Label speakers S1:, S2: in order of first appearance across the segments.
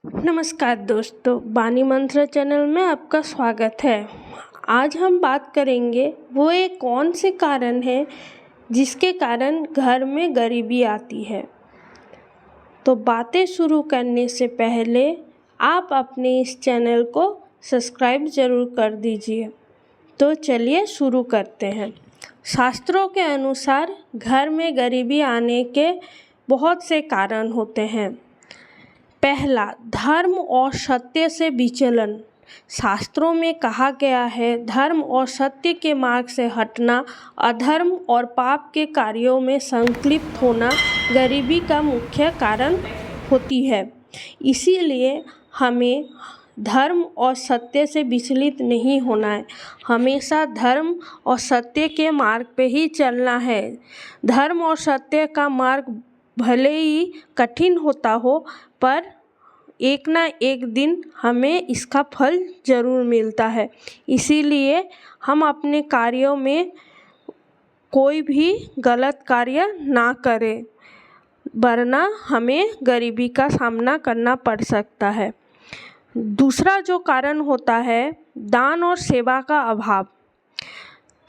S1: नमस्कार दोस्तों, बानी मंत्र चैनल में आपका स्वागत है। आज हम बात करेंगे वो एक कौन से कारण है जिसके कारण घर में गरीबी आती है। तो बातें शुरू करने से पहले आप अपने इस चैनल को सब्सक्राइब ज़रूर कर दीजिए। तो चलिए शुरू करते हैं। शास्त्रों के अनुसार घर में गरीबी आने के बहुत से कारण होते हैं। पहला, धर्म और सत्य से विचलन। शास्त्रों में कहा गया है, धर्म और सत्य के मार्ग से हटना, अधर्म और पाप के कार्यों में संलिप्त होना गरीबी का मुख्य कारण होती है। इसीलिए हमें धर्म और सत्य से विचलित नहीं होना है। हमेशा धर्म और सत्य के मार्ग पे ही चलना है। धर्म और सत्य का मार्ग भले ही कठिन होता हो, पर एक ना एक दिन हमें इसका फल ज़रूर मिलता है। इसीलिए हम अपने कार्यों में कोई भी गलत कार्य ना करें, वरना हमें गरीबी का सामना करना पड़ सकता है। दूसरा जो कारण होता है, दान और सेवा का अभाव।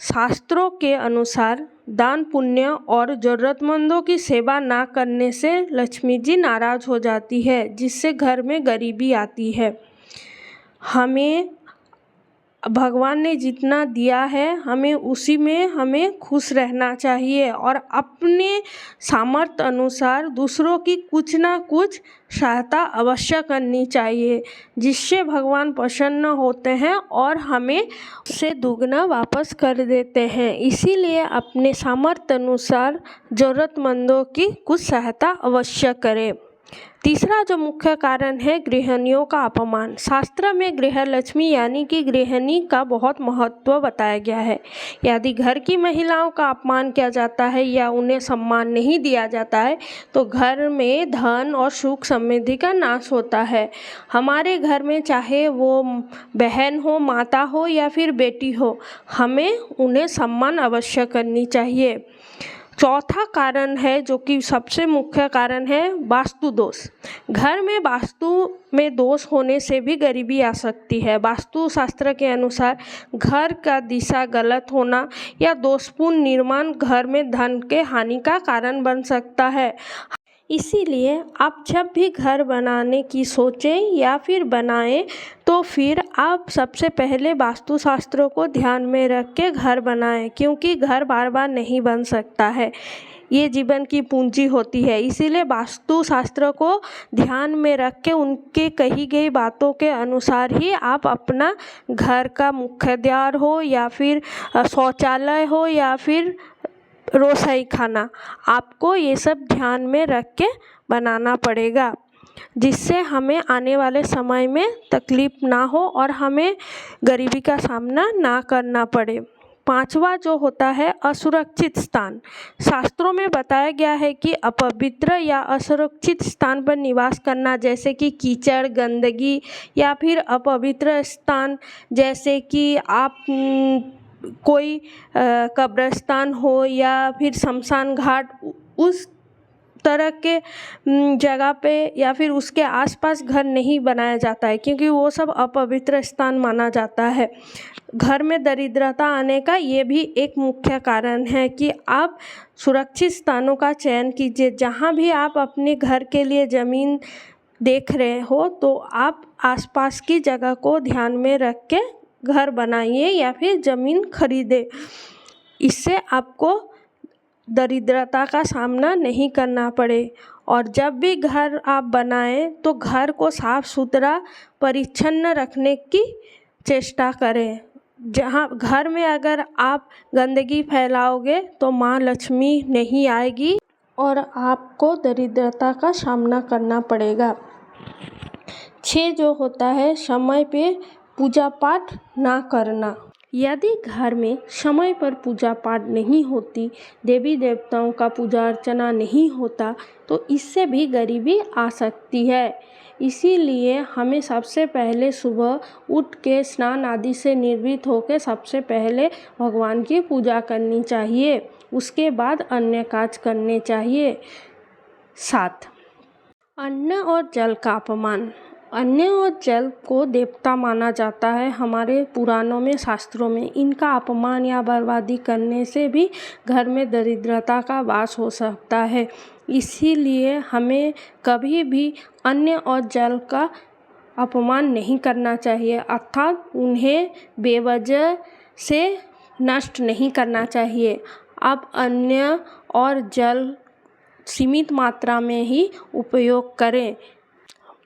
S1: शास्त्रों के अनुसार दान पुण्य और ज़रूरतमंदों की सेवा ना करने से लक्ष्मी जी नाराज़ हो जाती है, जिससे घर में गरीबी आती है। हमें भगवान ने जितना दिया है, हमें उसी में हमें खुश रहना चाहिए और अपने सामर्थ्य अनुसार दूसरों की कुछ ना कुछ सहायता अवश्य करनी चाहिए, जिससे भगवान प्रसन्न होते हैं और हमें उससे दुगना वापस कर देते हैं। इसीलिए अपने सामर्थ्य अनुसार ज़रूरतमंदों की कुछ सहायता अवश्य करें। तीसरा जो मुख्य कारण है, गृहिणियों का अपमान। शास्त्र में गृह लक्ष्मी यानी कि गृहिणी का बहुत महत्व बताया गया है। यदि घर की महिलाओं का अपमान किया जाता है या उन्हें सम्मान नहीं दिया जाता है, तो घर में धन और सुख समृद्धि का नाश होता है। हमारे घर में चाहे वो बहन हो, माता हो या फिर बेटी हो, हमें उन्हें सम्मान अवश्य करनी चाहिए। चौथा कारण है, जो कि सबसे मुख्य कारण है, वास्तु दोष। घर में वास्तु में दोष होने से भी गरीबी आ सकती है। वास्तु शास्त्र के अनुसार घर का दिशा गलत होना या दोषपूर्ण निर्माण घर में धन के हानि का कारण बन सकता है। इसीलिए आप जब भी घर बनाने की सोचें या फिर बनाएं, तो फिर आप सबसे पहले वास्तुशास्त्रों को ध्यान में रख के घर बनाएं, क्योंकि घर बार बार नहीं बन सकता है। ये जीवन की पूंजी होती है। इसीलिए वास्तुशास्त्र को ध्यान में रख के उनके कही गई बातों के अनुसार ही आप अपना घर का मुख्य द्वार हो या फिर शौचालय हो या फिर रसोई खाना, आपको ये सब ध्यान में रख के बनाना पड़ेगा, जिससे हमें आने वाले समय में तकलीफ ना हो और हमें गरीबी का सामना ना करना पड़े। पांचवा जो होता है, असुरक्षित स्थान। शास्त्रों में बताया गया है कि अपवित्र या असुरक्षित स्थान पर निवास करना, जैसे कि कीचड़, गंदगी या फिर अपवित्र स्थान, जैसे कि आप कोई कब्रिस्तान हो या फिर शमशान घाट, उस तरह के जगह पे या फिर उसके आसपास घर नहीं बनाया जाता है, क्योंकि वो सब अपवित्र स्थान माना जाता है। घर में दरिद्रता आने का ये भी एक मुख्य कारण है कि आप सुरक्षित स्थानों का चयन कीजिए। जहाँ भी आप अपने घर के लिए ज़मीन देख रहे हो, तो आप आसपास की जगह को ध्यान में रख के घर बनाइए या फिर ज़मीन खरीदे। इससे आपको दरिद्रता का सामना नहीं करना पड़े। और जब भी घर आप बनाएं, तो घर को साफ सुथरा परिच्छन्न रखने की चेष्टा करें। जहाँ घर में अगर आप गंदगी फैलाओगे, तो माँ लक्ष्मी नहीं आएगी और आपको दरिद्रता का सामना करना पड़ेगा। 6 जो होता है, समय पे पूजा पाठ ना करना। यदि घर में समय पर पूजा पाठ नहीं होती, देवी देवताओं का पूजा अर्चना नहीं होता, तो इससे भी गरीबी आ सकती है। इसीलिए हमें सबसे पहले सुबह उठ के स्नान आदि से निर्वृत्त होकर सबसे पहले भगवान की पूजा करनी चाहिए। उसके बाद अन्य कार्य करने चाहिए। 7, अन्न और जल का अपमान। अन्न और जल को देवता माना जाता है हमारे पुराणों में, शास्त्रों में। इनका अपमान या बर्बादी करने से भी घर में दरिद्रता का वास हो सकता है। इसीलिए हमें कभी भी अन्न और जल का अपमान नहीं करना चाहिए, अर्थात उन्हें बेवजह से नष्ट नहीं करना चाहिए। अब अन्न और जल सीमित मात्रा में ही उपयोग करें।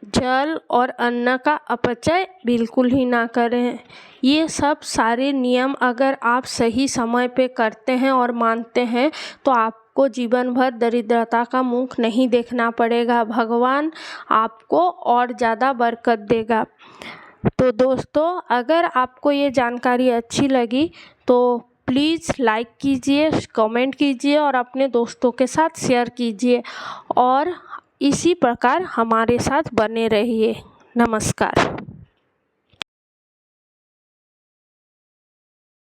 S1: जल और अन्न का अपचय बिल्कुल ही ना करें। ये सब सारे नियम अगर आप सही समय पे करते हैं और मानते हैं तो आपको जीवन भर दरिद्रता का मुख नहीं देखना पड़ेगा। भगवान आपको और ज़्यादा बरकत देगा। तो दोस्तों, अगर आपको ये जानकारी अच्छी लगी तो प्लीज़ लाइक कीजिए, कमेंट कीजिए और अपने दोस्तों के साथ शेयर कीजिए और इसी प्रकार हमारे साथ बने रहिए। नमस्कार।